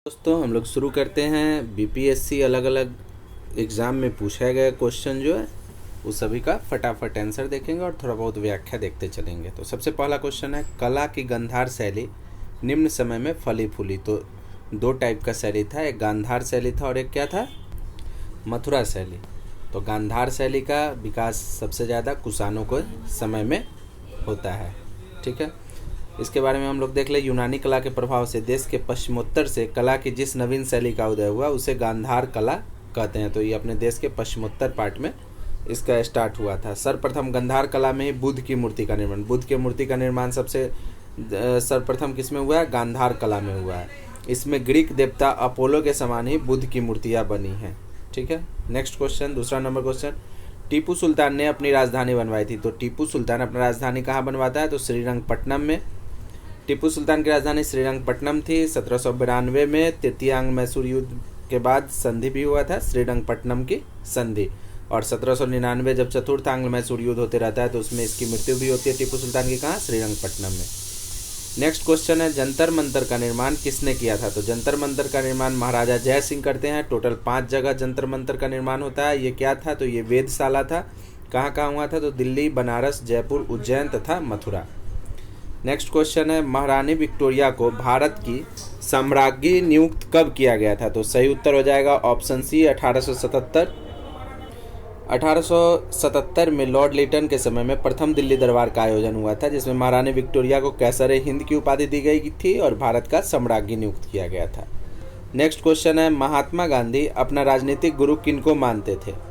दोस्तों हम लोग शुरू करते हैं। बीपीएससी अलग अलग एग्ज़ाम में पूछा गया क्वेश्चन जो है उस सभी का फटाफट आंसर देखेंगे और थोड़ा बहुत व्याख्या देखते चलेंगे। तो सबसे पहला क्वेश्चन है, कला की गांधार शैली निम्न समय में फली फूली। तो दो टाइप का शैली था, एक गांधार शैली था और एक क्या था, मथुरा शैली। तो गांधार शैली का विकास सबसे ज़्यादा कुषाणों के समय में होता है। ठीक है, इसके बारे में हम लोग देख ले। यूनानी कला के प्रभाव से देश के पश्चिमोत्तर से कला की जिस नवीन शैली का उदय हुआ उसे गांधार कला कहते हैं। तो ये अपने देश के पश्चिमोत्तर पार्ट में इसका स्टार्ट हुआ था। सर्वप्रथम गांधार कला में ही बुद्ध की मूर्ति का निर्माण, बुद्ध की मूर्ति का निर्माण सबसे सर्वप्रथम किस में हुआ है, गांधार कला में हुआ है। इसमें ग्रीक देवता अपोलो के समान ही बुद्ध की मूर्तियाँ बनी हैं। ठीक है, नेक्स्ट क्वेश्चन, दूसरा नंबर क्वेश्चन, टीपू सुल्तान ने अपनी राजधानी बनवाई थी। तो टीपू सुल्तान अपनी राजधानी कहाँ बनवाता है, तो श्रीरंगपट्टनम में। टीपू सुल्तान की राजधानी श्रीरंगपट्टनम थी। 1792 में तृतीयांग मैसूर युद्ध के बाद संधि भी हुआ था, श्रीरंगपट्टनम की संधि। और 1799 जब चतुर्थ आंग्ल मैसूर युद्ध होते रहता है तो उसमें इसकी मृत्यु भी होती है टीपू सुल्तान की, कहाँ, श्रीरंगपट्टनम में। नेक्स्ट क्वेश्चन है, जंतर मंतर का निर्माण किसने किया था। तो जंतर मंतर का निर्माण महाराजा जय सिंह करते हैं। टोटल 5 जगह जंतर मंतर का निर्माण होता है। ये क्या था, तो ये वेधशाला था। कहाँ कहाँ हुआ था, तो दिल्ली, बनारस, जयपुर, उज्जैन तथा मथुरा। नेक्स्ट क्वेश्चन है, महारानी विक्टोरिया को भारत की सम्राज्ञी नियुक्त कब किया गया था। तो सही उत्तर हो जाएगा ऑप्शन सी, 1877। 1877 में लॉर्ड लिटन के समय में प्रथम दिल्ली दरबार का आयोजन हुआ था, जिसमें महारानी विक्टोरिया को कैसर हिंद की उपाधि दी गई थी और भारत का सम्राज्ञी नियुक्त किया गया था। नेक्स्ट क्वेश्चन है, महात्मा गांधी अपना राजनीतिक गुरु किनको मानते थे।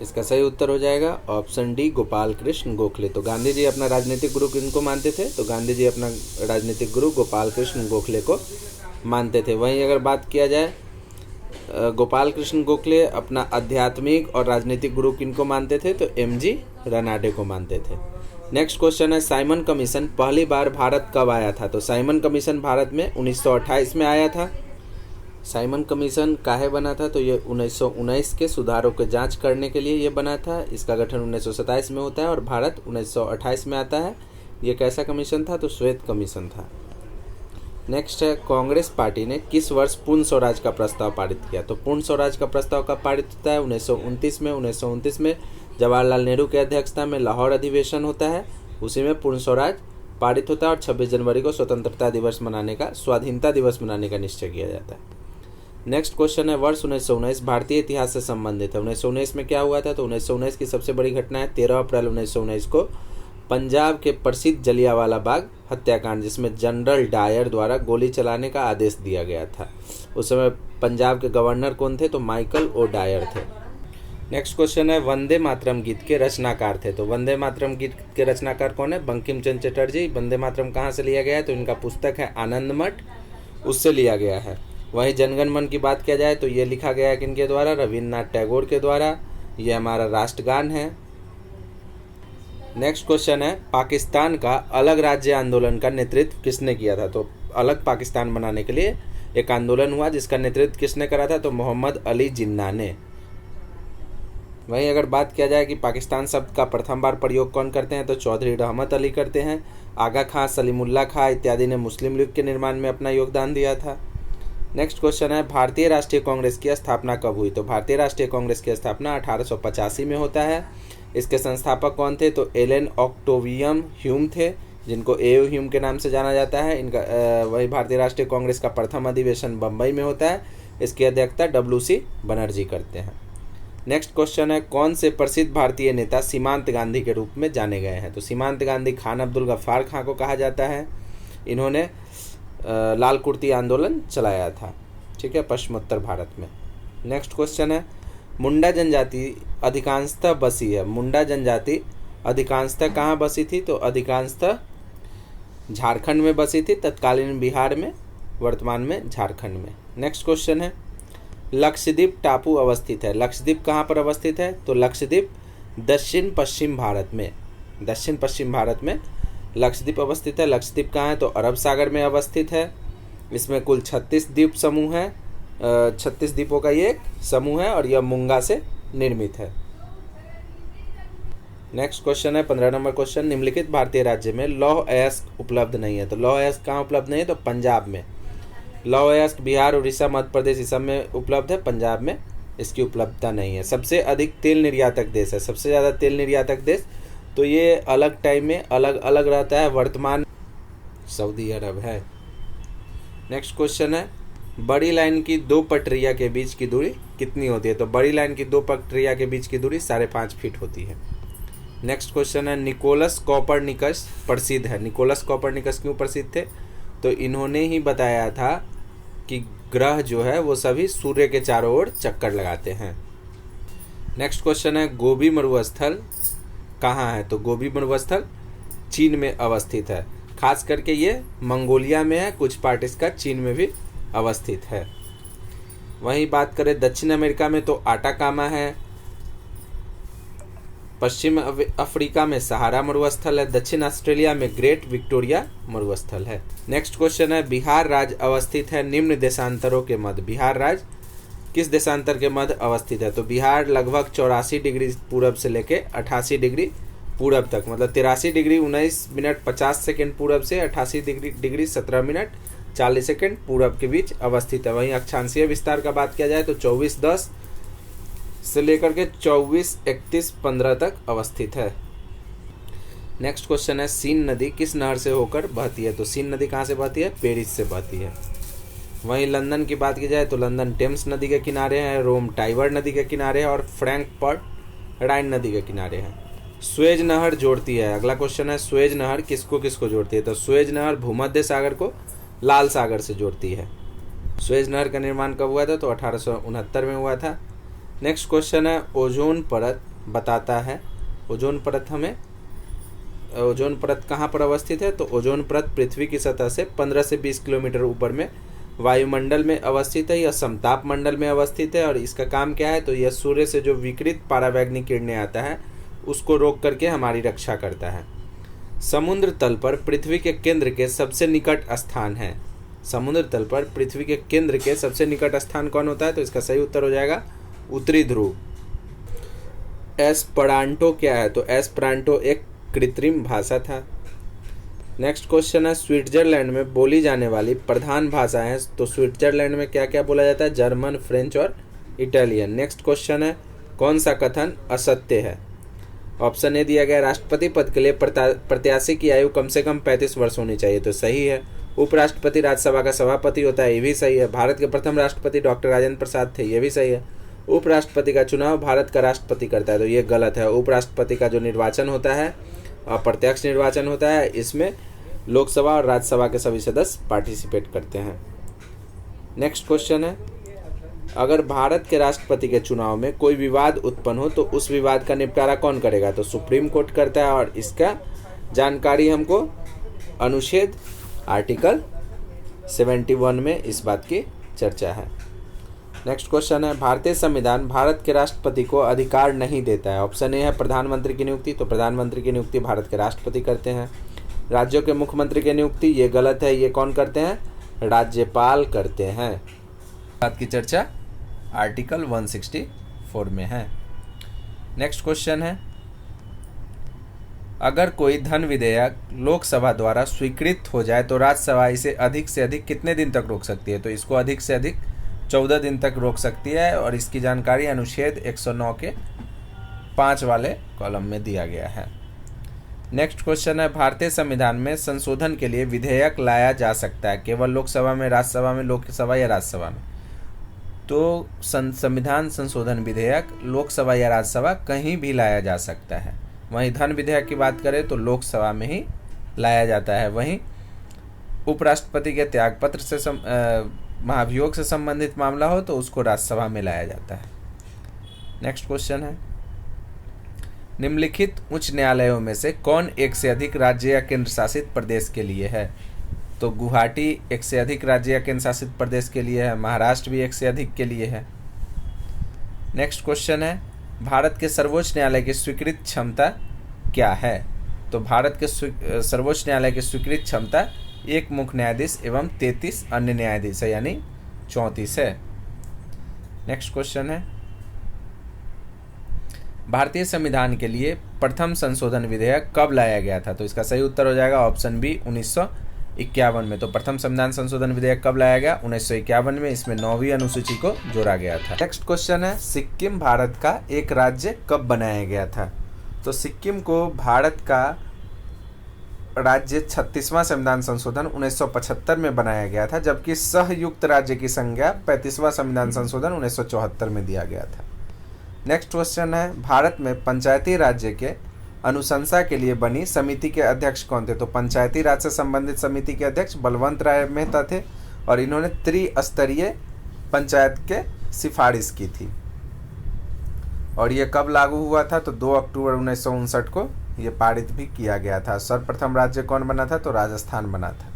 इसका सही उत्तर हो जाएगा ऑप्शन डी, गोपाल कृष्ण गोखले। तो गांधी जी अपना राजनीतिक गुरु किनको मानते थे, तो गांधी जी अपना राजनीतिक गुरु गोपाल कृष्ण गोखले को मानते थे। वहीं अगर बात किया जाए, गोपाल कृष्ण गोखले अपना आध्यात्मिक और राजनीतिक गुरु किनको मानते थे, तो एमजी रनाडे को मानते थे। नेक्स्ट क्वेश्चन है, साइमन कमीशन पहली बार भारत कब आया था। तो साइमन कमीशन भारत में 1928 में आया था। साइमन कमीशन काहे बना था, तो ये 1919 के सुधारों की जांच करने के लिए ये बना था। इसका गठन 1927 में होता है और भारत 1928 में आता है। ये कैसा कमीशन था, तो श्वेत कमीशन था। नेक्स्ट है, कांग्रेस पार्टी ने किस वर्ष पूर्ण स्वराज का प्रस्ताव पारित किया। तो पूर्ण स्वराज का प्रस्ताव कब पारित होता है, 1929 में। 1929 में जवाहरलाल नेहरू की अध्यक्षता में लाहौर अधिवेशन होता है, उसी में पूर्ण स्वराज पारित होता है और 26 जनवरी को स्वतंत्रता दिवस मनाने का, स्वाधीनता दिवस मनाने का निश्चय किया जाता है। नेक्स्ट क्वेश्चन है, वर्ष 1919 भारतीय इतिहास से संबंधित है। 1919 में क्या हुआ था, तो 1919 की सबसे बड़ी घटना है 13 अप्रैल 1919 को पंजाब के प्रसिद्ध जलियांवाला बाग हत्याकांड, जिसमें जनरल डायर द्वारा गोली चलाने का आदेश दिया गया था। उस समय पंजाब के गवर्नर कौन थे, तो माइकल ओ डायर थे। नेक्स्ट क्वेश्चन है, वंदे मातरम गीत के रचनाकार थे। तो वंदे मातरम गीत के रचनाकार कौन है, बंकिम चंद्र चटर्जी। वंदे मातरम कहाँ से लिया गया है, तो इनका पुस्तक है आनंद मठ, उससे लिया गया है। वहीं जनगण मन की बात किया जाए तो ये लिखा गया है किनके द्वारा, रविन्द्रनाथ टैगोर के द्वारा। ये हमारा राष्ट्रगान है। नेक्स्ट क्वेश्चन है, पाकिस्तान का अलग राज्य आंदोलन का नेतृत्व किसने किया था। तो अलग पाकिस्तान बनाने के लिए एक आंदोलन हुआ जिसका नेतृत्व किसने करा था, तो मोहम्मद अली जिन्ना ने। वहीं अगर बात किया जाए कि पाकिस्तान शब्द का प्रथम बार प्रयोग कौन करते हैं, तो चौधरी रहमत अली करते हैं। आगा खां, सलीमुल्लाह खां इत्यादि ने मुस्लिम लीग के निर्माण में अपना योगदान दिया था। नेक्स्ट क्वेश्चन है, भारतीय राष्ट्रीय कांग्रेस की स्थापना कब हुई। तो भारतीय राष्ट्रीय कांग्रेस की स्थापना 1885 में होता है। इसके संस्थापक कौन थे, तो एलन ऑक्टेवियम ह्यूम थे, जिनको एओ ह्यूम के नाम से जाना जाता है। इनका वही भारतीय राष्ट्रीय कांग्रेस का प्रथम अधिवेशन बम्बई में होता है। इसकी अध्यक्षता WC बनर्जी करते हैं। नेक्स्ट क्वेश्चन है, कौन से प्रसिद्ध भारतीय नेता सीमांत गांधी के रूप में जाने गए हैं। तो सीमांत गांधी खान अब्दुल गफ्फार खां को कहा जाता है। इन्होंने लाल कुर्ती आंदोलन चलाया था, ठीक है, पश्चिमोत्तर भारत में। नेक्स्ट क्वेश्चन है, मुंडा जनजाति अधिकांशतः बसी है। मुंडा जनजाति अधिकांशतः कहाँ बसी थी, तो अधिकांशतः झारखंड में बसी थी, तत्कालीन बिहार में, वर्तमान में झारखंड में। नेक्स्ट क्वेश्चन है, लक्षद्वीप टापू अवस्थित है। लक्षद्वीप कहाँ पर अवस्थित है, तो लक्षद्वीप दक्षिण पश्चिम भारत में, दक्षिण पश्चिम भारत में लक्षद्वीप अवस्थित है। लक्षद्वीप कहाँ है, तो अरब सागर में अवस्थित है। इसमें कुल 36 द्वीप समूह है, 36 द्वीपों का ये एक समूह है और यह मूंगा से निर्मित है। नेक्स्ट क्वेश्चन है 15 नंबर क्वेश्चन, निम्नलिखित भारतीय राज्य में लौह अयस्क उपलब्ध नहीं है। तो लौह अयस्क कहाँ उपलब्ध नहीं है, तो पंजाब में। लौह बिहार, उड़ीसा, मध्य प्रदेश इस सब में उपलब्ध है, पंजाब में इसकी उपलब्धता नहीं है। सबसे अधिक तेल निर्यातक देश है, सबसे ज़्यादा तेल निर्यातक देश, तो ये अलग टाइम में अलग अलग रहता है। वर्तमान सऊदी अरब है। नेक्स्ट क्वेश्चन है, बड़ी लाइन की दो पटरिया के बीच की दूरी कितनी होती है? तो बड़ी लाइन की दो पटरिया के बीच की दूरी 5.5 फीट होती है। नेक्स्ट क्वेश्चन है, निकोलस कॉपरनिकस प्रसिद्ध है। निकोलस कॉपरनिकस क्यों प्रसिद्ध थे? तो इन्होंने ही बताया था कि ग्रह जो है वो सभी सूर्य के चारों ओर चक्कर लगाते हैं। नेक्स्ट क्वेश्चन है, गोबी मरुस्थल कहाँ है? तो गोबी मरुस्थल चीन में अवस्थित है, खास करके ये मंगोलिया में है, कुछ पार्ट इसका चीन में भी अवस्थित है। वहीं बात करें दक्षिण अमेरिका में तो आटाकामा है, पश्चिम अफ्रीका में सहारा मरुस्थल है, दक्षिण ऑस्ट्रेलिया में ग्रेट विक्टोरिया मरुस्थल है। नेक्स्ट क्वेश्चन है, बिहार राज्य अवस्थित है निम्न देशांतरों के मध्य। बिहार राज्य किस देशांतर के मध्य अवस्थित है? तो बिहार लगभग 84 डिग्री पूरब से लेके 88 डिग्री पूरब तक, मतलब 83 डिग्री 19 मिनट 50 सेकेंड पूरब से 88 डिग्री 17 मिनट 40 सेकेंड पूरब के बीच अवस्थित है। वहीं अक्षांशीय विस्तार का बात किया जाए तो 24.10 से लेकर के 24.31.15 तक अवस्थित है। नेक्स्ट क्वेश्चन है, सीन नदी किस नहर से होकर बहती है? तो सीन नदी कहाँ से बहती है? पेरिस से बहती है। वहीं लंदन की बात की जाए तो लंदन टेम्स नदी के किनारे है, रोम टाइबर नदी के किनारे है और फ्रैंकफर्ट राइन नदी के किनारे है। स्वेज नहर जोड़ती है। अगला क्वेश्चन है, स्वेज नहर किसको किसको जोड़ती है? तो स्वेज नहर भूमध्य सागर को लाल सागर से जोड़ती है। स्वेज नहर का निर्माण कब हुआ था? तो 1869 में हुआ था। नेक्स्ट क्वेश्चन है, ओजोन परत बताता है। ओजोन परत कहाँ पर अवस्थित है? तो ओजोन परत पृथ्वी की सतह से 15 से 20 किलोमीटर ऊपर में वायुमंडल में अवस्थित है। यह समताप मंडल में अवस्थित है और इसका काम क्या है? तो यह सूर्य से जो विकिरित परावैंगनिक किरणें आता है उसको रोक करके हमारी रक्षा करता है। समुद्र तल पर पृथ्वी के केंद्र के सबसे निकट स्थान है। समुद्र तल पर पृथ्वी के केंद्र के सबसे निकट स्थान कौन होता है? तो इसका सही उत्तर हो जाएगा उत्तरी ध्रुव। एस्परांटो क्या है? तो एस्परांटो एक कृत्रिम भाषा था। नेक्स्ट क्वेश्चन है, स्विट्जरलैंड में बोली जाने वाली प्रधान भाषाएं हैं। तो स्विट्जरलैंड में क्या क्या बोला जाता है? जर्मन, फ्रेंच और इटालियन। नेक्स्ट क्वेश्चन है, कौन सा कथन असत्य है? ऑप्शन ए दिया गया, राष्ट्रपति पद के लिए प्रत्याशी की आयु कम से कम 35 वर्ष होनी चाहिए, तो सही है। उपराष्ट्रपति राज्यसभा का सभापति होता है, ये भी सही है। भारत के प्रथम राष्ट्रपति डॉक्टर राजेंद्र प्रसाद थे, ये भी सही है। उपराष्ट्रपति का चुनाव भारत का राष्ट्रपति करता है, तो ये गलत है। उपराष्ट्रपति का जो निर्वाचन होता है अप्रत्यक्ष निर्वाचन होता है, इसमें लोकसभा और राज्यसभा के सभी सदस्य पार्टिसिपेट करते हैं। नेक्स्ट क्वेश्चन है, अगर भारत के राष्ट्रपति के चुनाव में कोई विवाद उत्पन्न हो तो उस विवाद का निपटारा कौन करेगा? तो सुप्रीम कोर्ट करता है और इसका जानकारी हमको अनुच्छेद आर्टिकल 71 में इस बात की चर्चा है। नेक्स्ट क्वेश्चन है, भारतीय संविधान भारत के राष्ट्रपति को अधिकार नहीं देता है। ऑप्शन ए है प्रधानमंत्री की नियुक्ति, तो प्रधानमंत्री की नियुक्ति भारत के राष्ट्रपति करते हैं। राज्यों के मुख्यमंत्री की नियुक्ति, ये गलत है, ये कौन करते हैं? राज्यपाल करते हैं। बात की चर्चा आर्टिकल 164 में है। नेक्स्ट क्वेश्चन है, अगर कोई धन विधेयक लोकसभा द्वारा स्वीकृत हो जाए तो राज्यसभा इसे अधिक से अधिक कितने दिन तक रोक सकती है? तो इसको अधिक से अधिक 14 दिन तक रोक सकती है और इसकी जानकारी अनुच्छेद 109 के 5 वाले कॉलम में दिया गया है। नेक्स्ट क्वेश्चन है, भारतीय संविधान में संशोधन के लिए विधेयक लाया जा सकता है केवल लोकसभा में, राज्यसभा में, लोकसभा या राज्यसभा में? तो संविधान संशोधन विधेयक लोकसभा या राज्यसभा कहीं भी लाया जा सकता है। वहीं धन विधेयक की बात करें तो लोकसभा में ही लाया जाता है। वहीं उपराष्ट्रपति के त्यागपत्र से महाभियोग से संबंधित मामला हो तो उसको राज्यसभा में लाया जाता है। नेक्स्ट क्वेश्चन है, निम्नलिखित उच्च न्यायालयों में से कौन एक से अधिक राज्य या केंद्र शासित प्रदेश के लिए है? तो गुवाहाटी एक से अधिक राज्य या केंद्र शासित प्रदेश के लिए है, महाराष्ट्र भी एक से अधिक के लिए है। नेक्स्ट क्वेश्चन है, भारत के सर्वोच्च न्यायालय की स्वीकृत क्षमता क्या है? तो भारत के सर्वोच्च न्यायालय की स्वीकृत क्षमता एक मुख्य न्यायाधीश एवं 33 अन्य न्यायाधीश है, यानी 34 है। नेक्स्ट क्वेश्चन है, भारतीय संविधान के लिए प्रथम संशोधन विधेयक कब लाया गया था? तो इसका सही उत्तर हो जाएगा ऑप्शन बी 1961 1951 में। तो प्रथम संविधान संशोधन विधेयक कब लाया गया? 1951 में। इसमें 9वीं अनुसूची को जोड़ा गया था। नेक्स्ट क्वेश्चन है, सिक्किम भारत का एक राज्य कब बनाया गया था? तो सिक्किम को भारत का राज्य 36वां संविधान संशोधन 1975 में बनाया गया था, जबकि सहयुक्त राज्य की संज्ञा 35वां संविधान संशोधन 1974 में दिया गया था। नेक्स्ट क्वेश्चन है, भारत में पंचायती राज्य के अनुशंसा के लिए बनी समिति के अध्यक्ष कौन थे? तो पंचायती राज से संबंधित समिति के अध्यक्ष बलवंत राय मेहता थे और इन्होंने त्रिस्तरीय पंचायत के सिफारिश की थी और ये कब लागू हुआ था? तो 2 अक्टूबर 1959 को ये पारित भी किया गया था। सर्वप्रथम राज्य कौन बना था? तो राजस्थान बना था।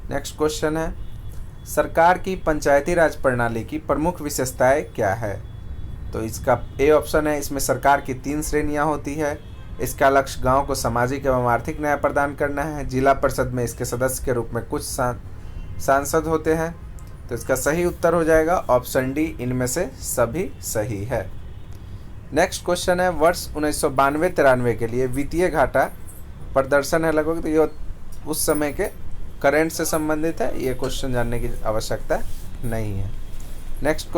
नेक्स्ट क्वेश्चन है, सरकार की पंचायती राज प्रणाली की प्रमुख विशेषताएं क्या है? तो इसका ए ऑप्शन है, इसमें सरकार की 3 श्रेणियां होती है। इसका लक्ष्य गांव को सामाजिक एवं आर्थिक न्याय प्रदान करना है। जिला परिषद में इसके सदस्य के रूप में कुछ सांसद होते हैं। तो इसका सही उत्तर हो जाएगा ऑप्शन डी, इनमें से सभी सही है। नेक्स्ट क्वेश्चन है, वर्ष 1992-93 के लिए वित्तीय घाटा प्रदर्शन है लगभग, तो ये उस समय के करंट से संबंधित है, ये क्वेश्चन जानने की आवश्यकता नहीं है। नेक्स्ट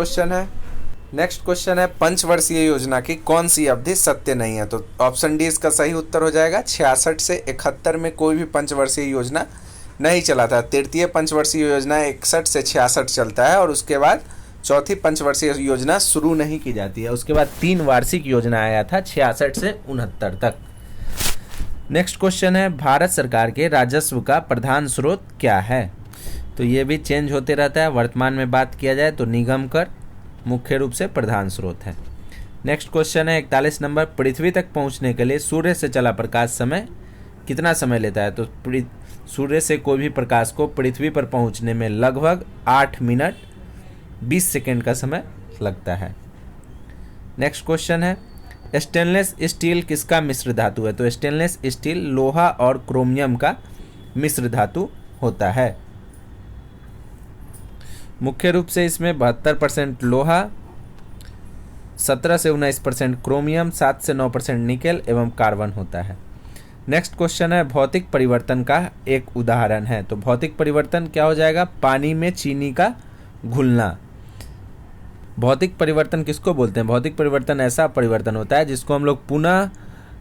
क्वेश्चन है, पंचवर्षीय योजना की कौन सी अवधि सत्य नहीं है? तो ऑप्शन डी इसका सही उत्तर हो जाएगा। 66 से 71 में कोई भी पंचवर्षीय योजना नहीं चला था। तृतीय पंचवर्षीय योजना 61 से 66 चलता है और उसके बाद चौथी पंचवर्षीय योजना शुरू नहीं की जाती है। उसके बाद 3 वार्षिक योजना आया था 66 से 69 तक। नेक्स्ट क्वेश्चन है, भारत सरकार के राजस्व का प्रधान स्रोत क्या है? तो ये भी चेंज होते रहता है। वर्तमान में बात किया जाए तो निगम कर मुख्य रूप से प्रधान स्रोत है। नेक्स्ट क्वेश्चन है 41 नंबर, पृथ्वी तक पहुंचने के लिए सूर्य से चला प्रकाश समय कितना समय लेता है? तो सूर्य से कोई भी प्रकाश को पृथ्वी पर पहुंचने में लगभग 8 मिनट 20 सेकेंड का समय लगता है। नेक्स्ट क्वेश्चन है, स्टेनलेस स्टील किसका मिश्र धातु है? तो स्टेनलेस स्टील लोहा और क्रोमियम का मिश्र धातु होता है। मुख्य रूप से इसमें 72% लोहा, 17 से 19% क्रोमियम, 7 से 9% निकेल एवं कार्बन होता है। नेक्स्ट क्वेश्चन है, भौतिक परिवर्तन का एक उदाहरण है। तो भौतिक परिवर्तन क्या हो जाएगा? पानी में चीनी का घुलना। भौतिक परिवर्तन किसको बोलते हैं? भौतिक परिवर्तन ऐसा परिवर्तन होता है जिसको हम लोग पुनः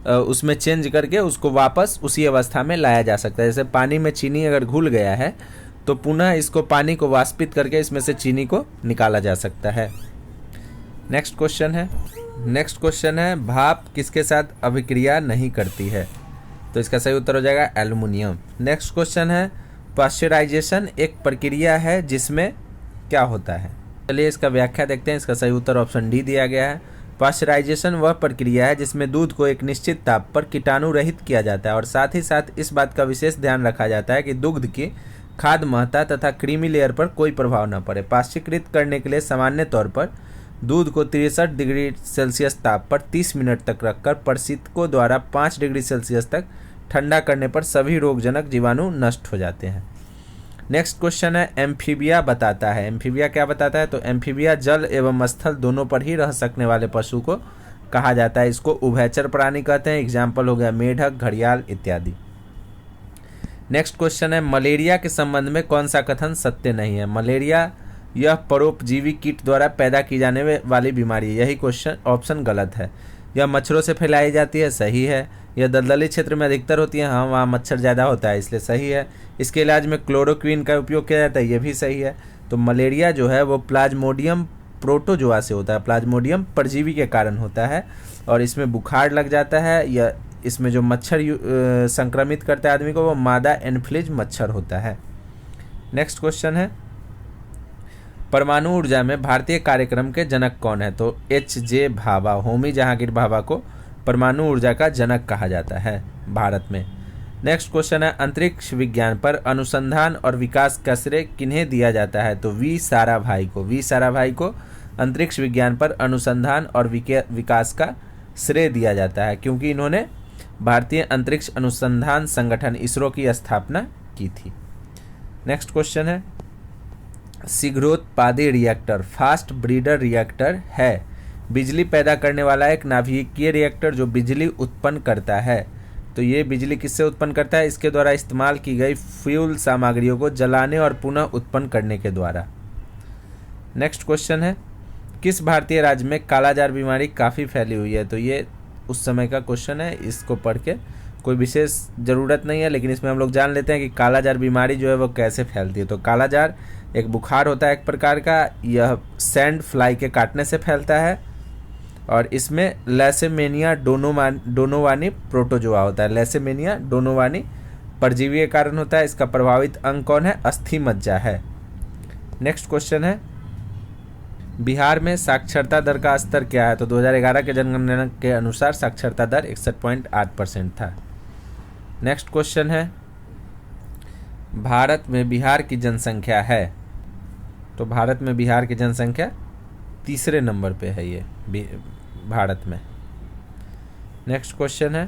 उसमें चेंज करके उसको वापस उसी अवस्था में लाया जा सकता है। जैसे पानी में चीनी अगर घुल गया है तो पुनः इसको पानी को वाष्पित करके इसमें से चीनी को निकाला जा सकता है। नेक्स्ट क्वेश्चन है, भाप किसके साथ अभिक्रिया नहीं करती है? तो इसका सही उत्तर हो जाएगा एल्युमिनियम। नेक्स्ट क्वेश्चन है, पाश्चराइजेशन एक प्रक्रिया है जिसमें क्या होता है? चलिए इसका व्याख्या देखते हैं। इसका सही उत्तर ऑप्शन डी दिया गया है। पाश्चराइजेशन वह प्रक्रिया है जिसमें दूध को एक निश्चित ताप पर कीटाणु रहित किया जाता है और साथ ही साथ इस बात का विशेष ध्यान रखा जाता है कि दुग्ध की खाद्य महत्ता तथा क्रीमी लेयर पर कोई प्रभाव न पड़े। पाश्चीकृत करने के लिए सामान्य तौर पर दूध को 63 डिग्री सेल्सियस ताप पर 30 मिनट तक रखकर परिशीतकों द्वारा 5 डिग्री सेल्सियस तक ठंडा करने पर सभी रोगजनक जीवाणु नष्ट हो जाते हैं। नेक्स्ट क्वेश्चन है, एम्फीबिया बताता है। एम्फीबिया क्या बताता है? तो एम्फीबिया जल एवं स्थल दोनों पर ही रह सकने वाले पशु को कहा जाता है। इसको उभयचर प्राणी कहते हैं। एग्जाम्पल हो गया मेढक, घड़ियाल इत्यादि। नेक्स्ट क्वेश्चन है, मलेरिया के संबंध में कौन सा कथन सत्य नहीं है? मलेरिया यह परोपजीवी कीट द्वारा पैदा की जाने वाली बीमारी है। यही क्वेश्चन ऑप्शन गलत है। यह मच्छरों से फैलाई जाती है, सही है। यह दलदली क्षेत्र में अधिकतर होती है, हाँ वहाँ मच्छर ज़्यादा होता है इसलिए सही है। इसके इलाज में क्लोरोक्विन का उपयोग किया जाता है, ये भी सही है। तो मलेरिया जो है वो प्लाज्मोडियम प्रोटोजोआ से होता है। प्लाज्मोडियम परजीवी के कारण होता है और इसमें बुखार लग जाता है। या इसमें जो मच्छर संक्रमित करता है आदमी को वो मादा एनफ्लिज मच्छर होता है। नेक्स्ट क्वेश्चन है, परमाणु ऊर्जा में भारतीय कार्यक्रम के जनक कौन है? तो H.J. भाभा, होमी जहांगीर भाभा को परमाणु ऊर्जा का जनक कहा जाता है भारत में। नेक्स्ट क्वेश्चन है, अंतरिक्ष विज्ञान पर अनुसंधान और विकास का श्रेय किन्हें दिया जाता है? तो वी साराभाई को अंतरिक्ष विज्ञान पर अनुसंधान और विकास का श्रेय दिया जाता है क्योंकि इन्होंने भारतीय अंतरिक्ष अनुसंधान संगठन इसरो की स्थापना की थी। नेक्स्ट क्वेश्चन है, शीघ्रोत्पादी रिएक्टर फास्ट ब्रीडर रिएक्टर है। बिजली पैदा करने वाला एक नाभिकीय रिएक्टर जो बिजली उत्पन्न करता है। तो ये बिजली किससे उत्पन्न करता है? इसके द्वारा इस्तेमाल की गई फ्यूल सामग्रियों को जलाने और पुनः उत्पन्न करने के द्वारा। नेक्स्ट क्वेश्चन है, किस भारतीय राज्य में कालाजार बीमारी काफ़ी फैली हुई है? तो ये उस समय का क्वेश्चन है, इसको पढ़ के कोई विशेष ज़रूरत नहीं है, लेकिन इसमें हम लोग जान लेते हैं कि कालाजार बीमारी जो है वो कैसे फैलती है। तो कालाजार एक बुखार होता है एक प्रकार का, यह सैंड फ्लाई के काटने से फैलता है और इसमें लैसेमेनिया डोनोवानी प्रोटोजोआ होता है। लैसेमेनिया डोनोवानी परजीवी के कारण होता है। इसका प्रभावित अंग कौन है? अस्थि मज्जा है। नेक्स्ट क्वेश्चन है, बिहार में साक्षरता दर का स्तर क्या है? तो 2011 के जनगणना के अनुसार साक्षरता दर 61.8% था। नेक्स्ट क्वेश्चन है, भारत में बिहार की जनसंख्या है? तो भारत में बिहार की जनसंख्या तीसरे नंबर पे है ये भारत में। नेक्स्ट क्वेश्चन है,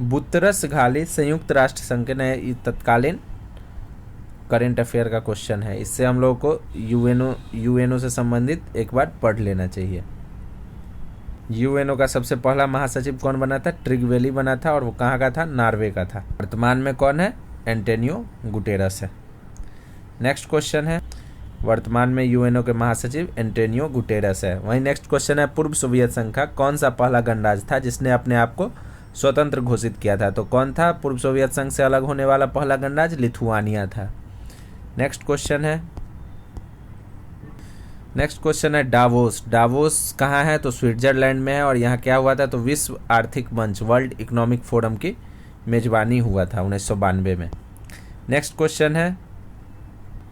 बुतरस घाली संयुक्त राष्ट्र संघ के नए तत्कालीन करेंट अफेयर का क्वेश्चन है। इससे हम लोगों को यूएनओ से संबंधित एक बार पढ़ लेना चाहिए। यूएनओ का सबसे पहला महासचिव कौन बना था? ट्रिगवेली बना था और वो कहाँ का था? नॉर्वे का था। वर्तमान में कौन है? एंटोनियो गुटेरस है। नेक्स्ट क्वेश्चन है, वर्तमान में यूएनओ के महासचिव एंटोनियो गुटेरस है। वहीं नेक्स्ट क्वेश्चन है, पूर्व सोवियत संघ का कौन सा पहला गणराज्य था जिसने अपने आप को स्वतंत्र घोषित किया था? तो कौन था पूर्व सोवियत संघ से अलग होने वाला पहला गणराज्य? लिथुआनिया था। नेक्स्ट क्वेश्चन है डावोस। डावोस कहाँ है? तो स्विट्जरलैंड में है और यहाँ क्या हुआ था? तो विश्व आर्थिक मंच वर्ल्ड इकोनॉमिक फोरम की मेजबानी हुआ था 1992 में। नेक्स्ट क्वेश्चन है,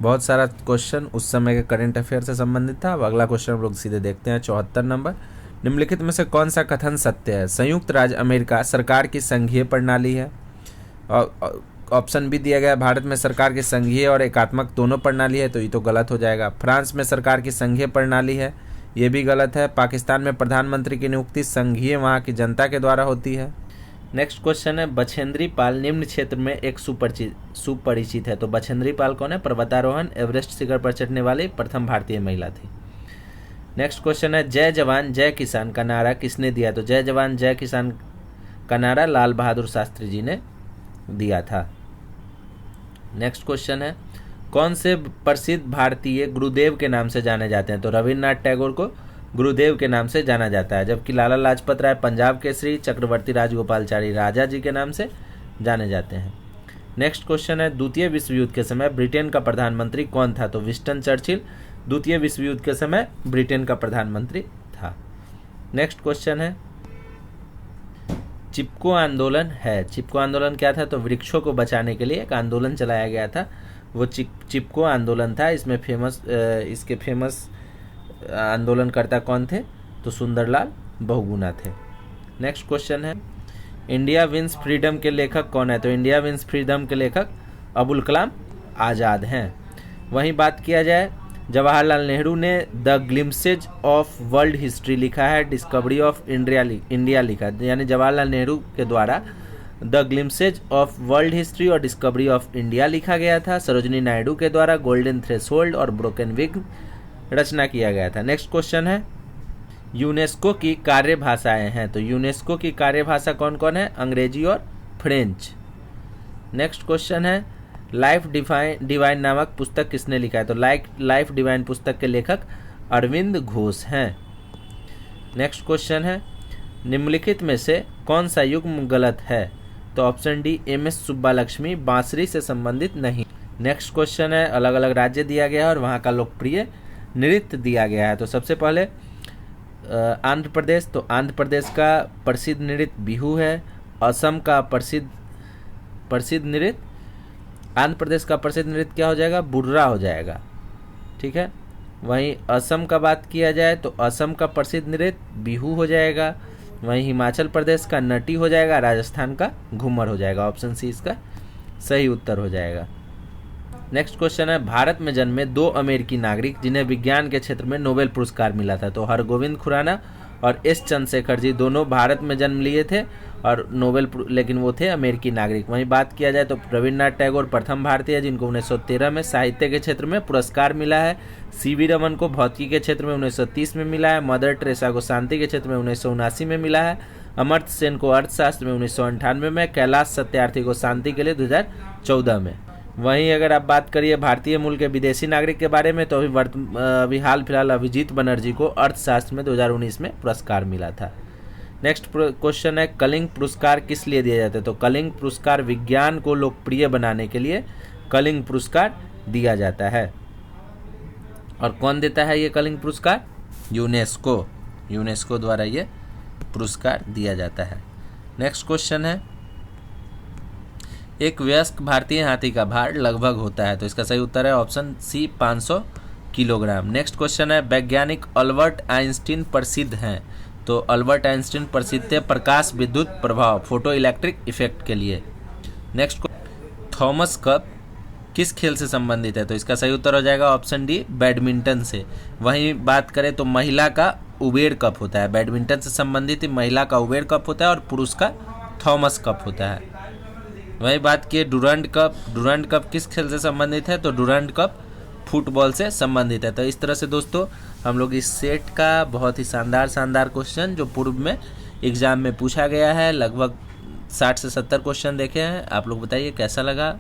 बहुत सारा क्वेश्चन उस समय के करंट अफेयर से संबंधित था। अब अगला क्वेश्चन हम लोग सीधे देखते हैं। 74 नंबर, निम्नलिखित में से कौन सा कथन सत्य है? संयुक्त राज्य अमेरिका सरकार की संघीय प्रणाली है। और ऑप्शन भी दिया गया, भारत में सरकार की संघीय और एकात्मक दोनों प्रणाली है, तो ये तो गलत हो जाएगा। फ्रांस में सरकार की संघीय प्रणाली है, ये भी गलत है। पाकिस्तान में प्रधानमंत्री की नियुक्ति संघीय वहाँ की जनता के द्वारा होती है। नेक्स्ट क्वेश्चन है, बछेंद्री पाल निम्न क्षेत्र में एक सुपरिचित है। तो बछेंद्री पाल कौन है? पर्वतारोहण एवरेस्ट शिखर पर चढ़ने वाली प्रथम भारतीय महिला थी। नेक्स्ट क्वेश्चन है, जय जवान जय किसान का नारा किसने दिया? तो जय जवान जय किसान का नारा लाल बहादुर शास्त्री जी ने दिया था। नेक्स्ट क्वेश्चन है, कौन से प्रसिद्ध भारतीय गुरुदेव के नाम से जाने जाते हैं? तो रविन्द्रनाथ टैगोर को गुरुदेव के नाम से जाना जाता है, जबकि लाला लाजपत राय पंजाब केसरी, चक्रवर्ती राजगोपालचारी राजा जी के नाम से जाने जाते हैं। नेक्स्ट क्वेश्चन है, द्वितीय विश्व युद्ध के समय ब्रिटेन का प्रधानमंत्री कौन था? तो विंस्टन चर्चिल द्वितीय विश्व युद्ध के समय ब्रिटेन का प्रधानमंत्री था। नेक्स्ट क्वेश्चन है, चिपको आंदोलन है। चिपको आंदोलन क्या था? तो वृक्षों को बचाने के लिए एक आंदोलन चलाया गया था, वो चिपको आंदोलन था। इसमें इसके फेमस आंदोलनकर्ता कौन थे? तो सुंदरलाल बहुगुणा थे। नेक्स्ट क्वेश्चन है, इंडिया विंस फ्रीडम के लेखक कौन है? तो इंडिया विंस फ्रीडम के लेखक अबुल कलाम आज़ाद हैं। वहीं बात किया जाए, जवाहरलाल नेहरू ने the glimpses of world history लिखा है, डिस्कवरी ऑफ इंडिया लिखा है। यानी जवाहरलाल नेहरू के द्वारा the glimpses of world history और डिस्कवरी ऑफ इंडिया लिखा गया था। सरोजिनी नायडू के द्वारा गोल्डन थ्रेशोल्ड और ब्रोकन विंग रचना किया गया था। नेक्स्ट क्वेश्चन है, यूनेस्को की कार्यभाषाएं हैं। तो यूनेस्को की कार्यभाषा कौन कौन है? अंग्रेजी और फ्रेंच। नेक्स्ट क्वेश्चन है, लाइफ डिवाइन नामक पुस्तक किसने लिखा है? तो लाइफ डिवाइन पुस्तक के लेखक अरविंद घोष हैं। नेक्स्ट क्वेश्चन है, निम्नलिखित में से कौन सा युग्म गलत है? तो ऑप्शन डी एम एस सुब्बालक्ष्मी बांसुरी से संबंधित नहीं। नेक्स्ट क्वेश्चन है, अलग अलग राज्य दिया गया है और वहाँ का लोकप्रिय नृत्य दिया गया है। तो सबसे पहले आंध्र प्रदेश, तो आंध्र प्रदेश का प्रसिद्ध नृत्य बिहू है। असम का प्रसिद्ध नृत्य, आंध्र प्रदेश का प्रसिद्ध नृत्य क्या हो जाएगा? बुर्रा हो जाएगा। ठीक है, वहीं असम का बात किया जाए तो असम का प्रसिद्ध नृत्य बिहू हो जाएगा। वहीं हिमाचल प्रदेश का नटी हो जाएगा, राजस्थान का घूमर हो जाएगा। ऑप्शन सी इसका सही उत्तर हो जाएगा। नेक्स्ट क्वेश्चन है, भारत में जन्मे 2 अमेरिकी नागरिक जिन्हें विज्ञान के क्षेत्र में नोबेल पुरस्कार मिला था। तो हरगोविंद खुराना और एस चंद्रशेखर जी दोनों भारत में जन्म लिए थे और लेकिन वो थे अमेरिकी नागरिक। वहीं बात किया जाए तो रविन्द्रनाथ टैगोर प्रथम भारतीय जिनको 1913 में साहित्य के क्षेत्र में पुरस्कार मिला है। सीवी रमन को भौतिकी के क्षेत्र में 1930 में मिला है। मदर टेरेसा को शांति के क्षेत्र में 1979 में मिला है। अमर्त्य सेन को अर्थशास्त्र में 1998 में, कैलाश सत्यार्थी को शांति के लिए 2014 में। वहीं अगर आप बात करिए भारतीय मूल के विदेशी नागरिक के बारे में तो अभी हाल फिलहाल अभिजीत बनर्जी को अर्थशास्त्र में 2019 में पुरस्कार मिला था। नेक्स्ट क्वेश्चन है कलिंग पुरस्कार किस लिए दिया जाता है? तो कलिंग पुरस्कार विज्ञान को लोकप्रिय बनाने के लिए कलिंग पुरस्कार दिया जाता है। और कौन देता है ये कलिंग पुरस्कार? यूनेस्को द्वारा ये पुरस्कार दिया जाता है। नेक्स्ट क्वेश्चन है एक वयस्क भारतीय हाथी का भार लगभग होता है? तो इसका सही उत्तर है option C 500 kilogram. Next question है वैज्ञानिक अल्बर्ट आइंस्टीन प्रसिद्ध हैं? तो अल्बर्ट आइंस्टीन प्रसिद्ध थे प्रकाश विद्युत प्रभाव फोटो इलेक्ट्रिक इफेक्ट के लिए। नेक्स्ट थॉमस कप किस खेल से संबंधित है? तो इसका सही उत्तर हो जाएगा ऑप्शन डी बैडमिंटन से। वहीं बात करें तो महिला का उबेर कप होता है, बैडमिंटन से संबंधित महिला का उबेर कप होता है और पुरुष का थॉमस कप होता है। वहीं बात किए डुरंड कप किस खेल से संबंधित है? तो डुरंड कप फुटबॉल से संबंधित है। तो इस तरह से दोस्तों हम लोग इस सेट का बहुत ही शानदार क्वेश्चन जो पूर्व में एग्जाम में पूछा गया है, लगभग 60 से 70 क्वेश्चन देखे हैं। आप लोग बताइए कैसा लगा।